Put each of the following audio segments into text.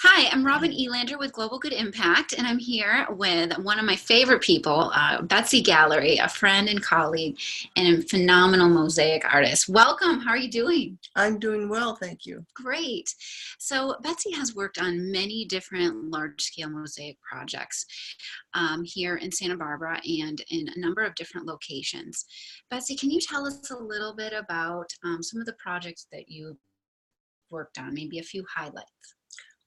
Hi, I'm Robin Elander with Global Good Impact, and I'm here with one of my favorite people, Betsy Gallery, a friend and colleague, and a phenomenal mosaic artist. Welcome. How are you doing? I'm doing well, thank you. Great. So Betsy has worked on many different large-scale mosaic projects here in Santa Barbara and in a number of different locations. Betsy, can you tell us a little bit about some of the projects that you worked on, maybe a few highlights?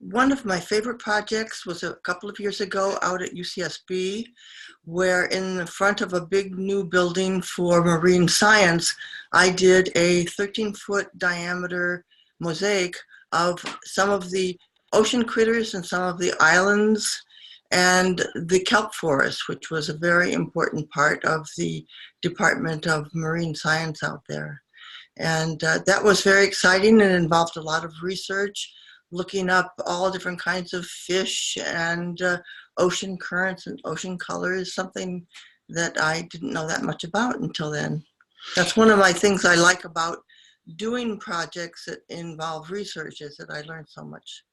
One of my favorite projects was a couple of years ago out at UCSB, where in the front of a big new building for marine science, I did a 13-foot diameter mosaic of some of the ocean critters and some of the islands and the kelp forest, which was a very important part of the Department of Marine Science out there. And that was very exciting and involved a lot of research, looking up all different kinds of fish and ocean currents and ocean colors, something that I didn't know that much about until then. That's one of my things I like about doing projects that involve research, is that I learn so much.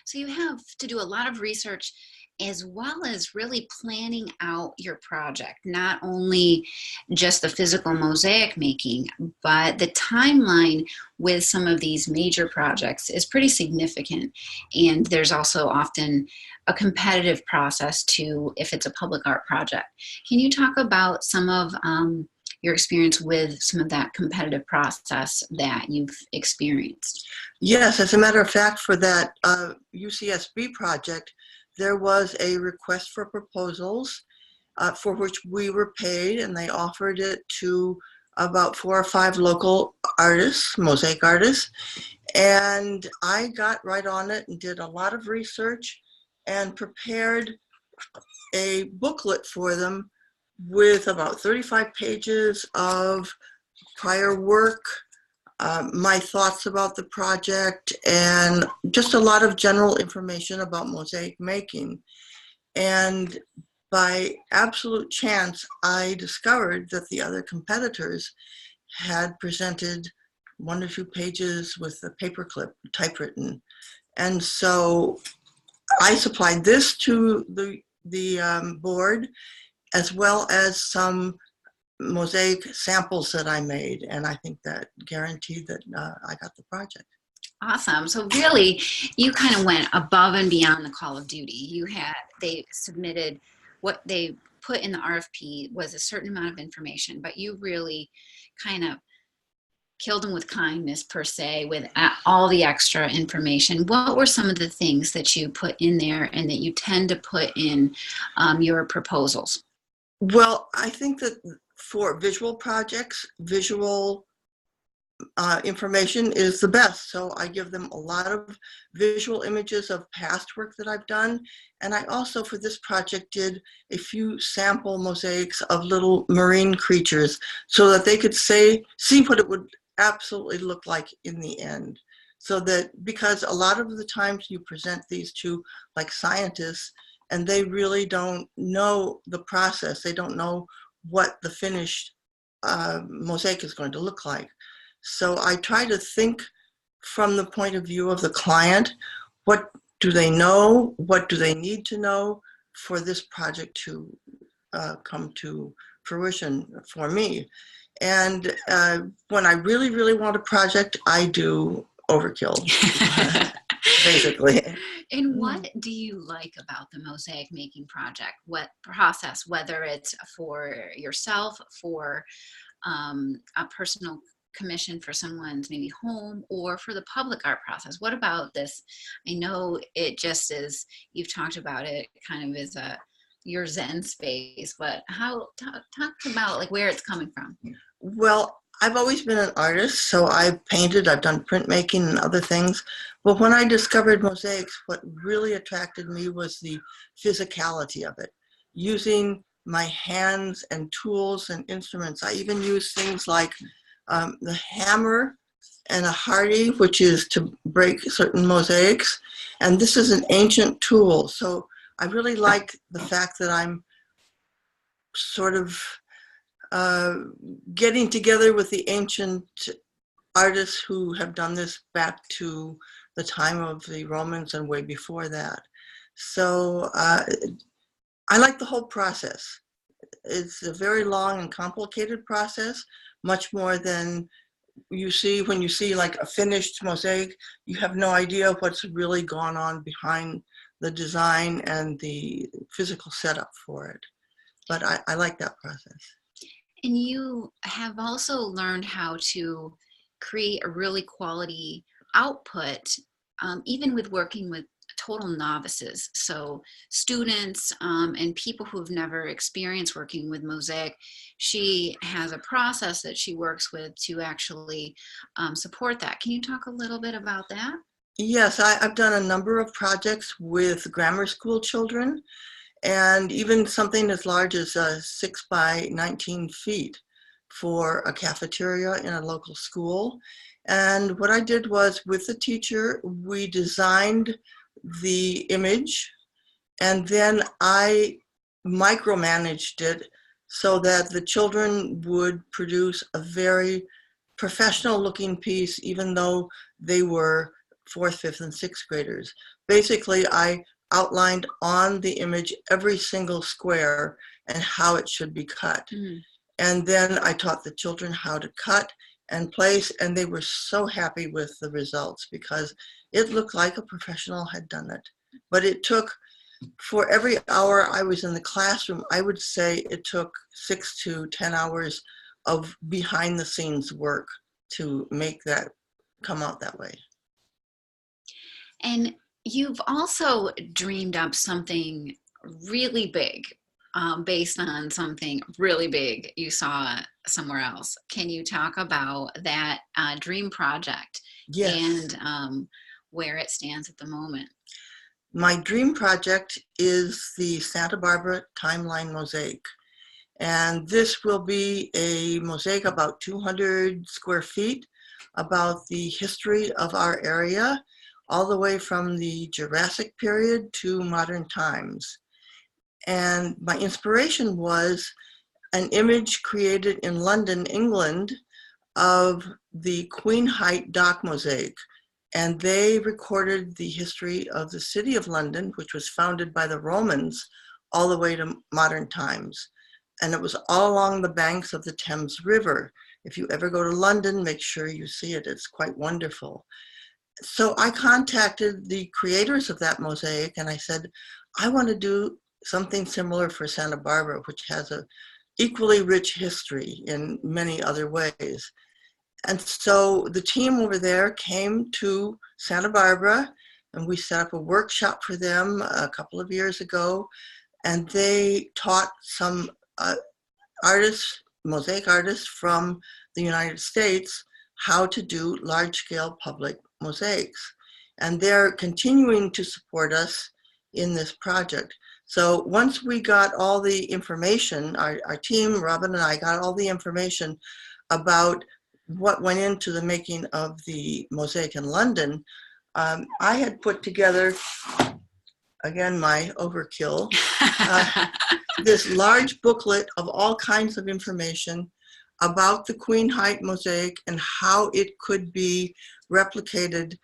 So you have to do a lot of research as well as really planning out your project, not only just the physical mosaic making, but the timeline with some of these major projects is pretty significant. And there's also often a competitive process to if it's a public art project. Can you talk about some of your experience with some of that competitive process that you've experienced? Yes, as a matter of fact, for that UCSB project, there was a request for proposals for which we were paid, and they offered it to about 4 or 5 local artists, mosaic artists. And I got right on it and did a lot of research and prepared a booklet for them with about 35 pages of prior work, my thoughts about the project, and just a lot of general information about mosaic making. And by absolute chance, I discovered that the other competitors had presented 1 or 2 pages with a paperclip typewritten. And so I supplied this to the board, as well as some mosaic samples that I made, and I think that guaranteed that I got the project. Awesome. So really, you kind of went above and beyond the call of duty. They submitted what they put in the RFP was a certain amount of information, but you really kind of killed them with kindness per se, with all the extra information. What were some of the things that you put in there and that you tend to put in your proposals? Well, I think that for visual projects, visual information is the best. So I give them a lot of visual images of past work that I've done. And I also, for this project, did a few sample mosaics of little marine creatures so that they could see what it would absolutely look like in the end. So that, because a lot of the times you present these to like scientists and they really don't know the process. They don't know what the finished mosaic is going to look like. So I try to think from the point of view of the client. What do they know? What do they need to know for this project to come to fruition for me? And when I really, really want a project, I do overkill, basically. And what do you like about the mosaic making project? What process, whether it's for yourself, for a personal commission for someone's maybe home, or for the public art process? What about this? I know it just is, you've talked about it kind of as your Zen space, but talk about like where it's coming from. Well, I've always been an artist, so I've painted, I've done printmaking and other things. But when I discovered mosaics, what really attracted me was the physicality of it. Using my hands and tools and instruments. I even use things like the hammer and a hardy, which is to break certain mosaics. And this is an ancient tool. So I really like the fact that I'm sort of getting together with the ancient artists who have done this back to the time of the Romans and way before that. So I like the whole process. It's a very long and complicated process, much more than you see when you see like a finished mosaic. You have no idea what's really gone on behind the design and the physical setup for it. But I like that process. And you have also learned how to create a really quality output, even with working with total novices. So students and people who've never experienced working with Mosaic, she has a process that she works with to actually support that. Can you talk a little bit about that? Yes, I've done a number of projects with grammar school children, and even something as large as 6 by 19 feet for a cafeteria in a local school. And what I did was, with the teacher, we designed the image, and then I micromanaged it so that the children would produce a very professional looking piece, even though they were fourth, fifth, and sixth graders. Basically, I outlined on the image every single square and how it should be cut. Mm. And then I taught the children how to cut and place, and they were so happy with the results because it looked like a professional had done it. But it took, for every hour I was in the classroom, I would say it took 6 to 10 hours of behind the scenes work to make that come out that way. And you've also dreamed up something really big, based on something really big you saw somewhere else. Can you talk about that dream project? Yes. And where it stands at the moment? My dream project is the Santa Barbara Timeline Mosaic. And this will be a mosaic about 200 square feet about the history of our area, all the way from the Jurassic period to modern times. And my inspiration was an image created in London, England, of the Queen Height dock mosaic. And they recorded the history of the city of London, which was founded by the Romans, all the way to modern times. And it was all along the banks of the Thames River. If you ever go to London, make sure you see it. It's quite wonderful. So I contacted the creators of that mosaic and I said, I want to do something similar for Santa Barbara, which has a equally rich history in many other ways. And so the team over there came to Santa Barbara and we set up a workshop for them a couple of years ago. And they taught some artists, mosaic artists from the United States, how to do large-scale public mosaics. And they're continuing to support us in this project. So once we got all the information, our team, Robin and I, got all the information about what went into the making of the mosaic in London, I had put together, again, my overkill, this large booklet of all kinds of information about the Queen Height mosaic and how it could be replicated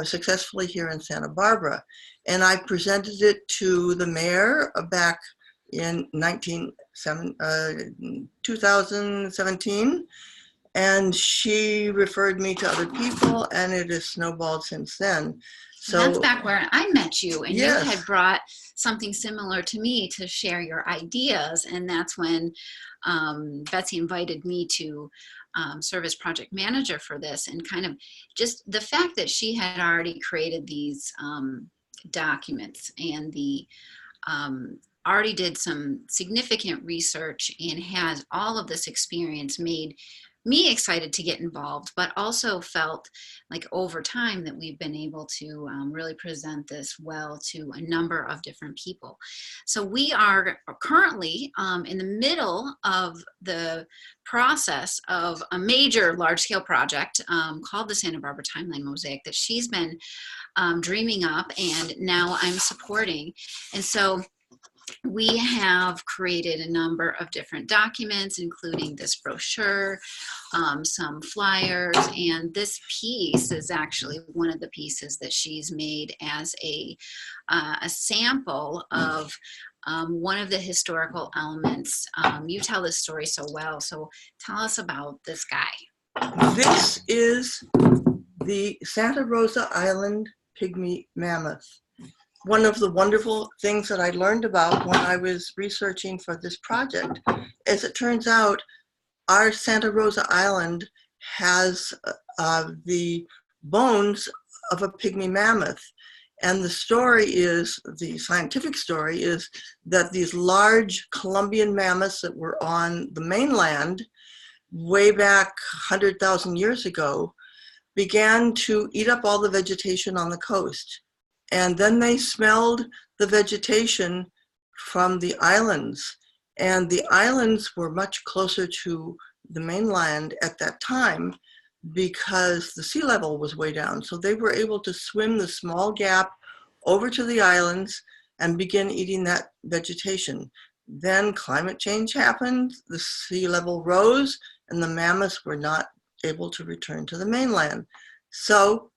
successfully here in Santa Barbara. And I presented it to the mayor back in 2017. And she referred me to other people, and it has snowballed since then. So that's back where I met you, and yes. You had brought something similar to me to share your ideas, and that's when Betsy invited me to serve as project manager for this, and kind of just the fact that she had already created these documents and the already did some significant research and has all of this experience made me excited to get involved, but also felt like over time that we've been able to really present this well to a number of different people. So we are currently in the middle of the process of a major large-scale project called the Santa Barbara Timeline Mosaic that she's been dreaming up and now I'm supporting. And so we have created a number of different documents, including this brochure, some flyers, and this piece is actually one of the pieces that she's made as a sample of one of the historical elements. You tell this story so well, so tell us about this guy. This is the Santa Rosa Island pygmy mammoth. One of the wonderful things that I learned about when I was researching for this project is it turns out our Santa Rosa Island has the bones of a pygmy mammoth. And the story is, the scientific story is that these large Columbian mammoths that were on the mainland way back 100,000 years ago began to eat up all the vegetation on the coast. And then they smelled the vegetation from the islands. And the islands were much closer to the mainland at that time because the sea level was way down. So they were able to swim the small gap over to the islands and begin eating that vegetation. Then climate change happened, the sea level rose, and the mammoths were not able to return to the mainland. So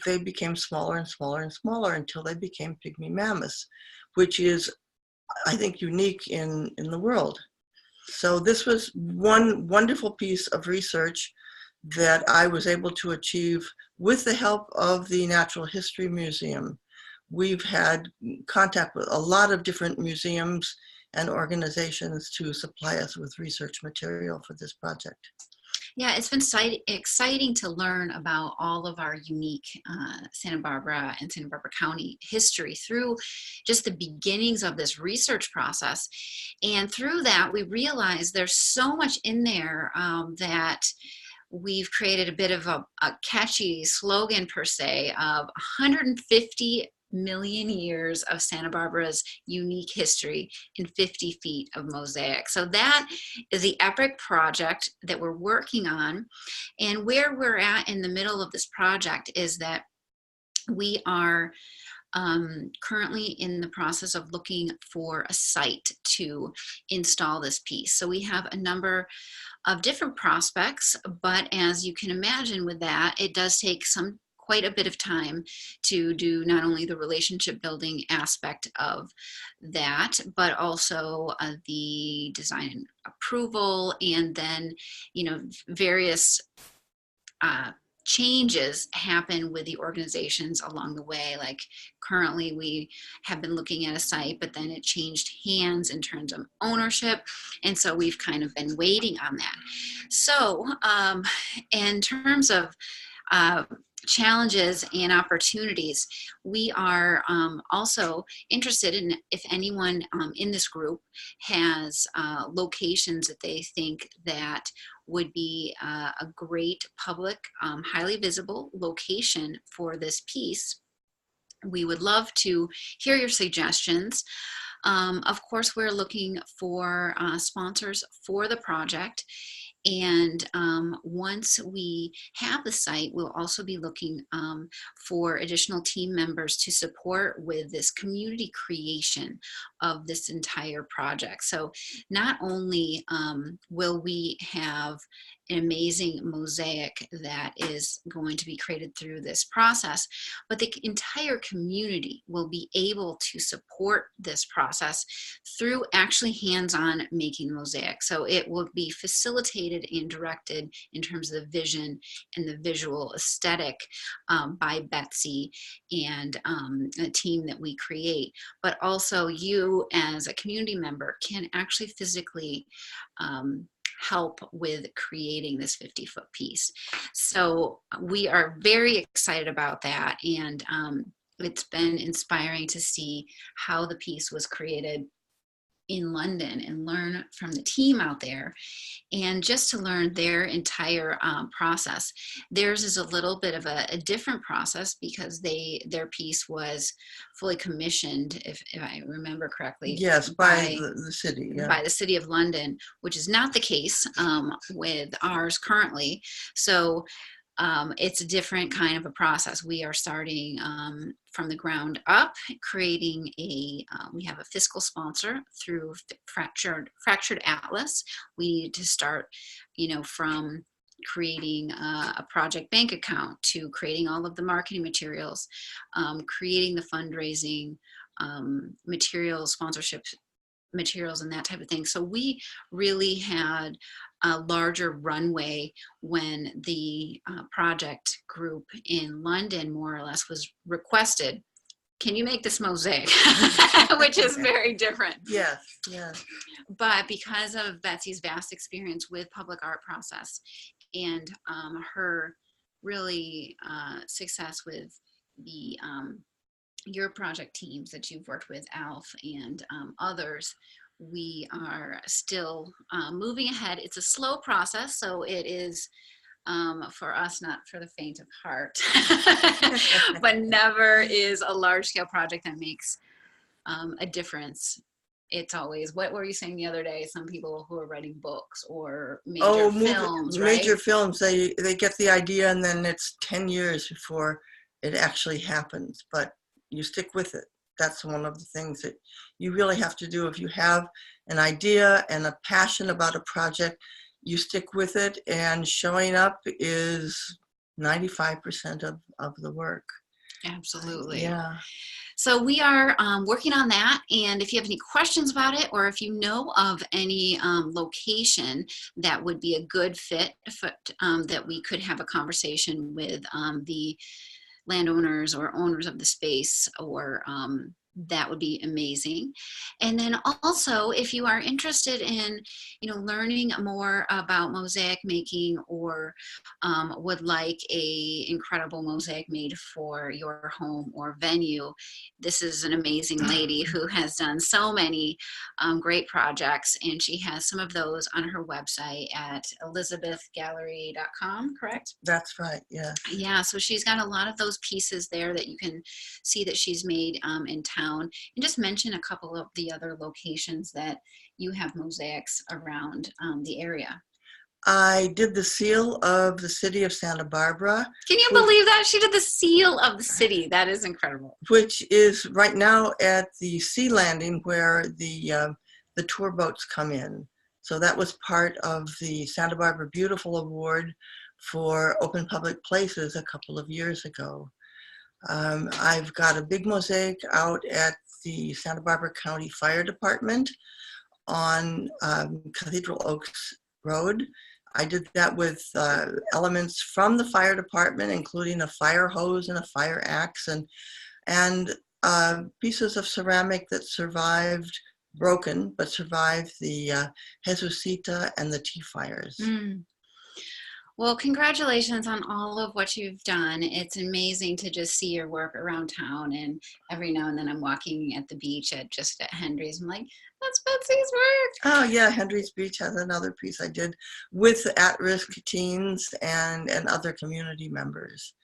they became smaller and smaller and smaller until they became pygmy mammoths, which is, I think, unique in the world. So this was one wonderful piece of research that I was able to achieve with the help of the Natural History Museum. We've had contact with a lot of different museums and organizations to supply us with research material for this project. Yeah, it's been exciting to learn about all of our unique Santa Barbara and Santa Barbara County history through just the beginnings of this research process. And through that, we realized there's so much in there that we've created a bit of a catchy slogan, per se, of 150 million years of Santa Barbara's unique history in 50 feet of mosaic. So that is the epic project that we're working on. And where we're at in the middle of this project is that we are currently in the process of looking for a site to install this piece. So we have a number of different prospects, but as you can imagine with that, it does take quite a bit of time to do not only the relationship building aspect of that, but also the design approval, and then, you know, various changes happen with the organizations along the way. Like currently we have been looking at a site, but then it changed hands in terms of ownership. And so we've kind of been waiting on that. So in terms of challenges and opportunities, we are also interested in if anyone in this group has locations that they think that would be a great public, highly visible location for this piece. We would love to hear your suggestions. Of course, we're looking for sponsors for the project. And once we have the site, we'll also be looking for additional team members to support with this community creation of this entire project. So not only will we have an amazing mosaic that is going to be created through this process, but the entire community will be able to support this process through actually hands-on making the mosaic. So it will be facilitated and directed in terms of the vision and the visual aesthetic by Betsy and a team that we create, but also you as a community member can actually physically help with creating this 50-foot piece. So we are very excited about that, and it's been inspiring to see how the piece was created in London and learn from the team out there, and just to learn their entire process. Theirs is a little bit of a different process because their piece was fully commissioned, if I remember correctly. Yes, by the city. Yeah. By the City of London, which is not the case with ours currently. So it's a different kind of a process. We are starting from the ground up, creating we have a fiscal sponsor through Fractured Atlas. We need to start, from creating a project bank account to creating all of the marketing materials, creating the fundraising materials, sponsorship materials, and that type of thing. So we really had a larger runway when the project group in London more or less was requested, can you make this mosaic? Which is very different. Yes, yes. But because of Betsy's vast experience with public art process and her really success with the your project teams that you've worked with, Alf, and others, we are still moving ahead. It's a slow process, so it is for us, not for the faint of heart, but never is a large scale project that makes a difference. It's always, what were you saying the other day? Some people who are writing books or major films, right? Major films, they get the idea and then it's 10 years before it actually happens, but you stick with it. That's one of the things that you really have to do. If you have an idea and a passion about a project, you stick with it, and showing up is 95% of the work. Absolutely. Yeah. So we are working on that, and if you have any questions about it, or if you know of any location that would be a good fit for, that we could have a conversation with the landowners or owners of the space, or that would be amazing. And then also, if you are interested in, learning more about mosaic making, or would like a incredible mosaic made for your home or venue, this is an amazing lady who has done so many great projects, and she has some of those on her website at elizabethgallery.com, correct? That's right, yeah. Yeah, so she's got a lot of those pieces there that you can see that she's made in town. And just mention a couple of the other locations that you have mosaics around the area. I did the seal of the city of Santa Barbara. Can you believe that? She did the seal of the city. That is incredible. Which is right now at the sea landing where the tour boats come in. So that was part of the Santa Barbara Beautiful Award for Open Public Places a couple of years ago. I've got a big mosaic out at the Santa Barbara County Fire Department on Cathedral Oaks Road. I did that with elements from the fire department, including a fire hose and a fire axe, and pieces of ceramic that survived, broken, but survived the Jesucita and the tea fires. Mm. Well, congratulations on all of what you've done. It's amazing to just see your work around town. And every now and then I'm walking at the beach at Henry's. I'm like, that's Betsy's work. Oh yeah, Henry's Beach has another piece I did with at-risk teens and other community members.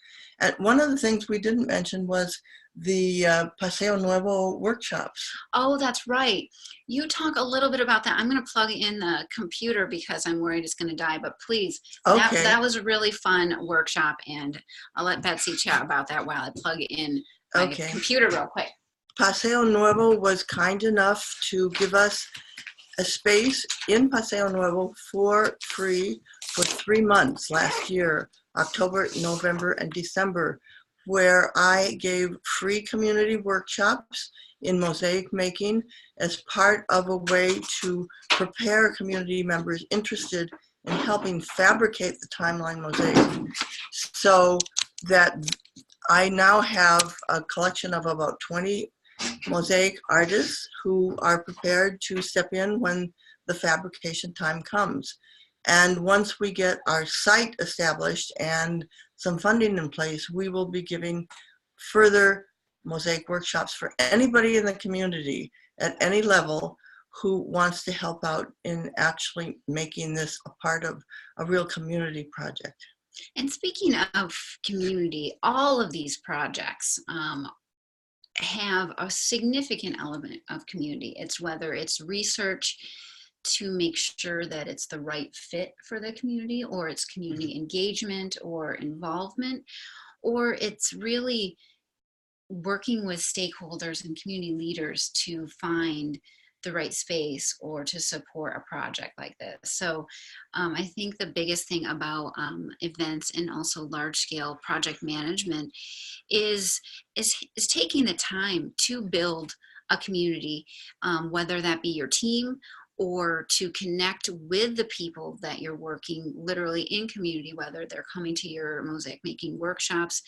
And one of the things we didn't mention was the Paseo Nuevo workshops. Oh, that's right. You talk a little bit about that. I'm going to plug in the computer because I'm worried it's going to die, but please, Okay. that was a really fun workshop, and I'll let Betsy chat about that while I plug in my computer real quick. Paseo Nuevo was kind enough to give us a space in Paseo Nuevo for free for 3 months last year, October, November, and December, where I gave free community workshops in mosaic making as part of a way to prepare community members interested in helping fabricate the timeline mosaic. So that I now have a collection of about 20 mosaic artists who are prepared to step in when the fabrication time comes. And once we get our site established and some funding in place, we will be giving further mosaic workshops for anybody in the community at any level who wants to help out in actually making this a part of a real community project. And speaking of community, all of these projects have a significant element of community. It's whether it's research to make sure that it's the right fit for the community, or it's community engagement or involvement, or it's really working with stakeholders and community leaders to find the right space or to support a project like this. So I think the biggest thing about events and also large scale project management is, is taking the time to build a community, whether that be your team or to connect with the people that you're working literally in community, whether they're coming to your mosaic making workshops.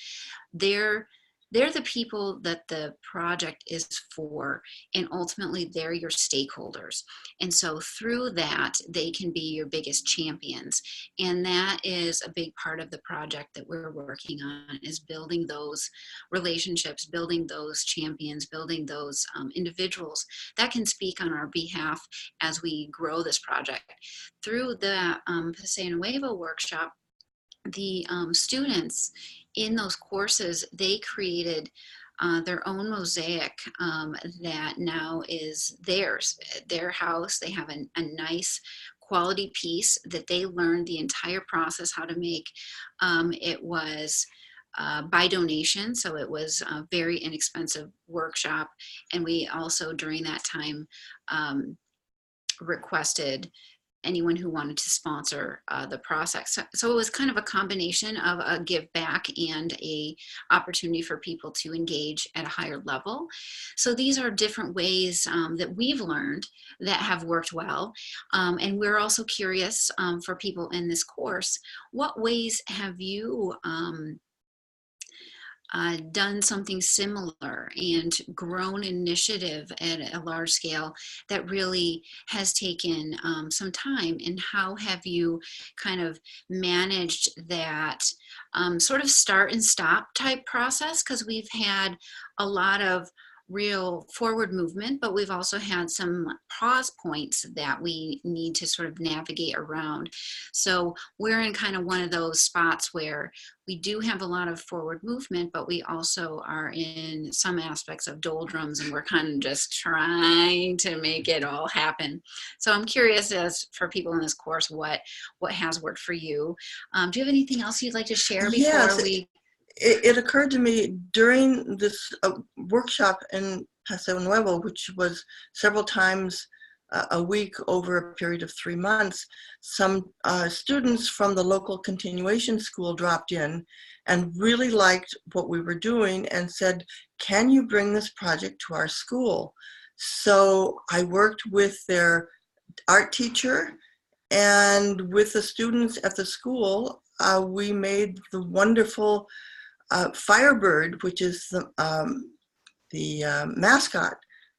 They're they're the people that the project is for, and ultimately they're your stakeholders. And so through that, they can be your biggest champions. And that is a big part of the project that we're working on, is building those relationships, building those champions, building those individuals that can speak on our behalf as we grow this project. Through the Paseo Nuevo workshop, the students in those courses, they created their own mosaic that now is theirs, their house. They have a nice quality piece that they learned the entire process how to make. It was by donation, so it was a very inexpensive workshop. And we also, during that time, requested anyone who wanted to sponsor the process. So it was kind of a combination of a give back and a opportunity for people to engage at a higher level. So these are different ways that we've learned that have worked well. And we're also curious for people in this course, what ways have you done something similar and grown initiative at a large scale that really has taken some time? And how have you kind of managed that sort of start and stop type process? Because we've had a lot of real forward movement, but we've also had some pause points that we need to sort of navigate around. So we're in kind of one of those spots where we do have a lot of forward movement, but we also are in some aspects of doldrums, and we're kind of just trying to make it all happen. So I'm curious, as for people in this course, what has worked for you. Do you have anything else you'd like to share before Yes, we? it occurred to me during this workshop in Paseo Nuevo, which was several times a week over a period of 3 months, some students from the local continuation school dropped in and really liked what we were doing and said, "Can you bring this project to our school?" So I worked with their art teacher and with the students at the school. We made the wonderful Firebird, which is the mascot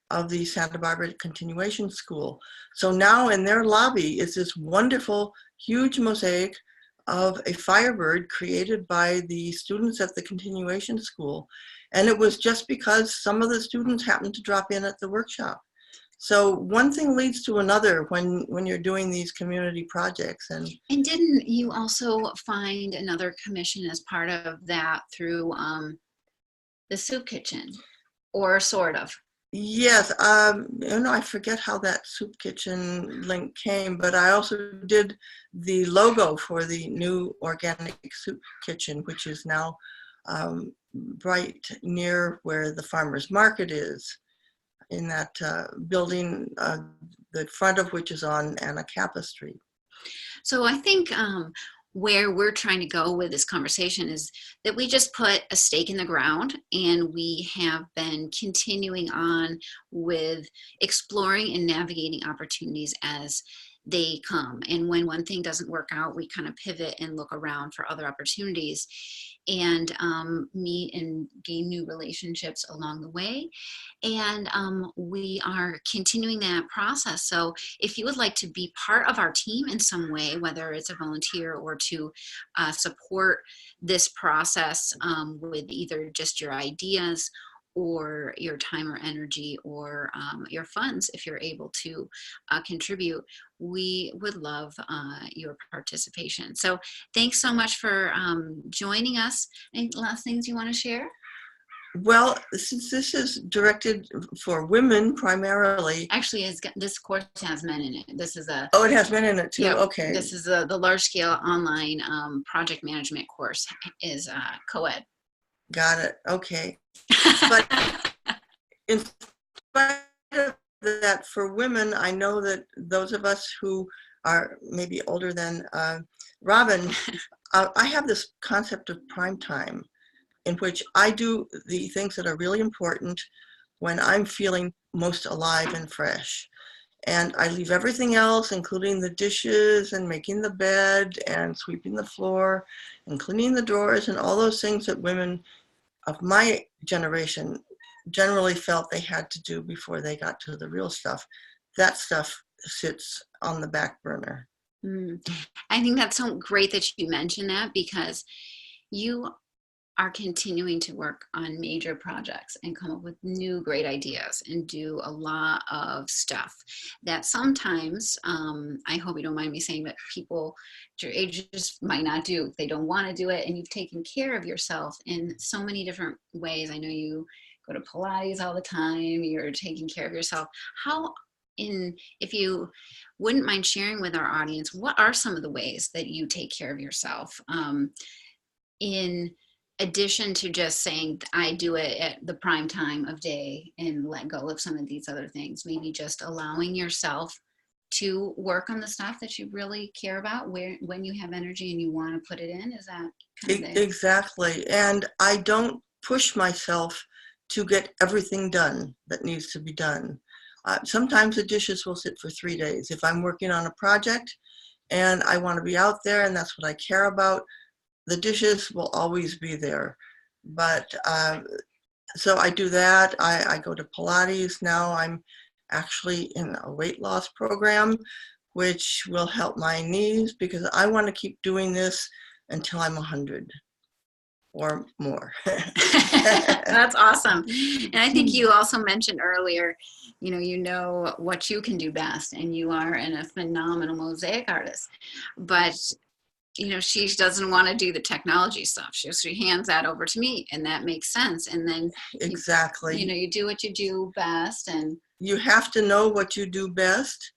of the Santa Barbara Continuation School. So now in their lobby is this wonderful, huge mosaic of a Firebird created by the students at the Continuation School. And it was just because some of the students happened to drop in at the workshop. So one thing leads to another when you're doing these community projects. And Didn't you also find another commission as part of that through the soup kitchen, or sort of? yes, I forget how that soup kitchen link came, but I also did the logo for the new organic soup kitchen, which is now right near where the farmers market is, in that building, the front of which is on Anacapa Street. So I think where we're trying to go with this conversation is that we just put a stake in the ground, and we have been continuing on with exploring and navigating opportunities as they come. And when one thing doesn't work out, we kind of pivot and look around for other opportunities, and meet and gain new relationships along the way. And we are continuing that process. So if you would like to be part of our team in some way, whether it's a volunteer or to support this process with either just your ideas or your time or energy, or your funds, if you're able to contribute, we would love your participation. So thanks so much for joining us. Any last things you want to share? Well, since this is directed for women primarily. Actually, this course has men in it. This is a Oh, it has men in it too. yeah. Okay. This is the large scale online project management course is co-ed. Got it. Okay. But in spite of that, for women, I know that those of us who are maybe older than Robin, I have this concept of prime time in which I do the things that are really important when I'm feeling most alive and fresh. And I leave everything else, including the dishes and making the bed and sweeping the floor and cleaning the drawers and all those things that women of my generation generally felt they had to do before they got to the real stuff. That stuff sits on the back burner. I think that's so great that you mentioned that, because you are continuing to work on major projects and come up with new great ideas and do a lot of stuff that sometimes, I hope you don't mind me saying, that people your age just might not do. They don't want to do it, and you've taken care of yourself in so many different ways. I know you go to Pilates all the time. You're taking care of yourself. If you wouldn't mind sharing with our audience, what are some of the ways that you take care of yourself, in addition to just saying I do it at the prime time of day and let go of some of these other things? Maybe just allowing yourself to work on the stuff that you really care about, when you have energy and you want to put it in. Is that kind of Exactly. And I don't push myself to get everything done that needs to be done. Sometimes the dishes will sit for 3 days. If I'm working on a project and I want to be out there and that's what I care about, the dishes will always be there. But so I do that. I go to Pilates. Now I'm actually in a weight loss program, which will help my knees because I want to keep doing this until I'm 100 or more. That's awesome. And I think you also mentioned earlier, you know what you can do best, and you are a phenomenal mosaic artist. But she doesn't want to do the technology stuff. She hands that over to me, and that makes sense. And then exactly, you do what you do best, and you have to know what you do best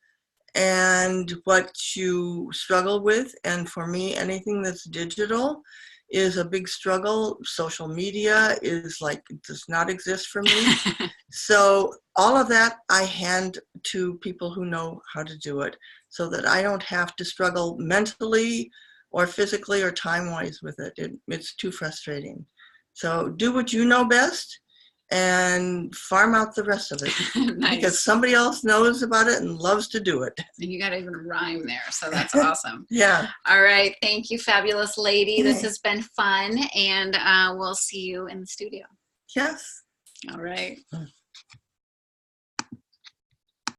and what you struggle with. And for me, anything that's digital is a big struggle. Social media is like, it does not exist for me. So all of that I hand to people who know how to do it so that I don't have to struggle mentally or physically or time-wise with it. It's too frustrating. So do what you know best and farm out the rest of it. Nice. Because somebody else knows about it and loves to do it. And you got to even rhyme there, so that's awesome. Yeah. All right. Thank you, fabulous lady. This has been fun, and we'll see you in the studio. Yes. All right.